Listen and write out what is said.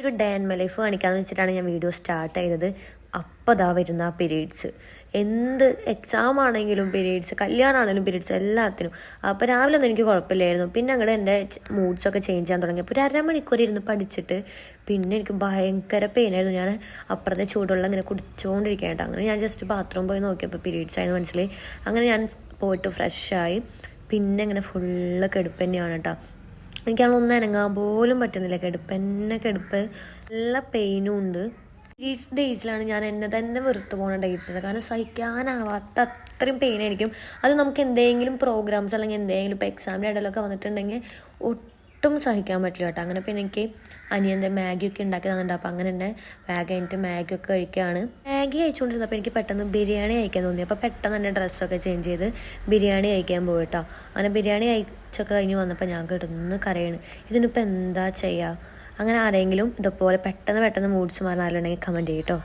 ഒരു day and my life കാണിക്കാമെന്ന് വെച്ചിട്ടാണ് ഞാൻ വീഡിയോ സ്റ്റാർട്ട് ചെയ്തത്. അപ്പോൾ അതാ വരുന്ന ആ പീരീഡ്സ്. എന്ത് എക്സാം ആണെങ്കിലും പീരീഡ്സ്, കല്യാണമാണെങ്കിലും പീരീഡ്സ്, എല്ലാത്തിനും. അപ്പോൾ രാവിലെ ഒന്നും എനിക്ക് കുഴപ്പമില്ലായിരുന്നു. പിന്നെ അങ്ങോട്ട് എൻ്റെ മൂഡ്സൊക്കെ ചേഞ്ച് ചെയ്യാൻ തുടങ്ങി. അപ്പോൾ ഒരു അരമണിക്കൂർ ഇരുന്ന് പഠിച്ചിട്ട് പിന്നെ എനിക്ക് ഭയങ്കര പെയിനായിരുന്നു. ഞാൻ അപ്പുറത്തെ ചൂടുവെള്ളം ഇങ്ങനെ കുടിച്ചുകൊണ്ടിരിക്കുകയായിട്ട്. അങ്ങനെ ഞാൻ ജസ്റ്റ് ബാത്റൂം പോയി നോക്കിയപ്പോൾ പീരീഡ്സ് ആയെന്ന് മനസ്സിലായി. അങ്ങനെ ഞാൻ പോയിട്ട് ഫ്രഷായി. പിന്നെ ഇങ്ങനെ ഫുള്ള് കെടുപ്പ് തന്നെയാണ് കേട്ടോ. എനിക്കാണൊന്നും അനങ്ങാൻ പോലും പറ്റുന്നില്ല. കെടുപ്പ് നല്ല പെയിനും ഉണ്ട്. പീരീഡ്സ് ഡേയ്സിലാണ് ഞാൻ എന്നെ തന്നെ വെറുത്ത് പോകുന്ന ഡേറ്റ്സ്. കാരണം സഹിക്കാനാവാത്ത അത്രയും പെയിനായിരിക്കും. അത് നമുക്ക് എന്തെങ്കിലും പ്രോഗ്രാംസ് അല്ലെങ്കിൽ എന്തെങ്കിലും ഇപ്പോൾ എക്സാമിൻ്റെ ഇടയിലൊക്കെ വന്നിട്ടുണ്ടെങ്കിൽ ഒട്ടും സഹിക്കാൻ പറ്റില്ല കേട്ടോ. അങ്ങനെ പിന്നെ എനിക്ക് അനിയൻ്റെ മാഗിയൊക്കെ ഉണ്ടാക്കി തന്നിട്ടുണ്ട്. അപ്പോൾ അങ്ങനെ തന്നെ വേഗം കഴിഞ്ഞിട്ട് മാഗിയൊക്കെ കഴിക്കുകയാണ്. മാഗി കഴിച്ചുകൊണ്ടിരുന്നപ്പോൾ എനിക്ക് പെട്ടെന്ന് ബിരിയാണി കഴിക്കാൻ തോന്നി. അപ്പോൾ പെട്ടെന്ന് തന്നെ ഡ്രസ്സൊക്കെ ചേഞ്ച് ചെയ്ത് ബിരിയാണി കഴിക്കാൻ പോയി കേട്ടോ. അങ്ങനെ ബിരിയാണി കഴിച്ചൊക്കെ കഴിഞ്ഞ് വന്നപ്പോൾ ഞാൻ കിടന്ന് കരയാണ്. ഇതിനിപ്പോൾ എന്താ ചെയ്യുക? അങ്ങനെ ആരെങ്കിലും ഇതുപോലെ പെട്ടെന്ന് മൂഡ്സ് മാറാനാലുണ്ടെങ്കിൽ കമൻറ്റ് ചെയ്യട്ടോ.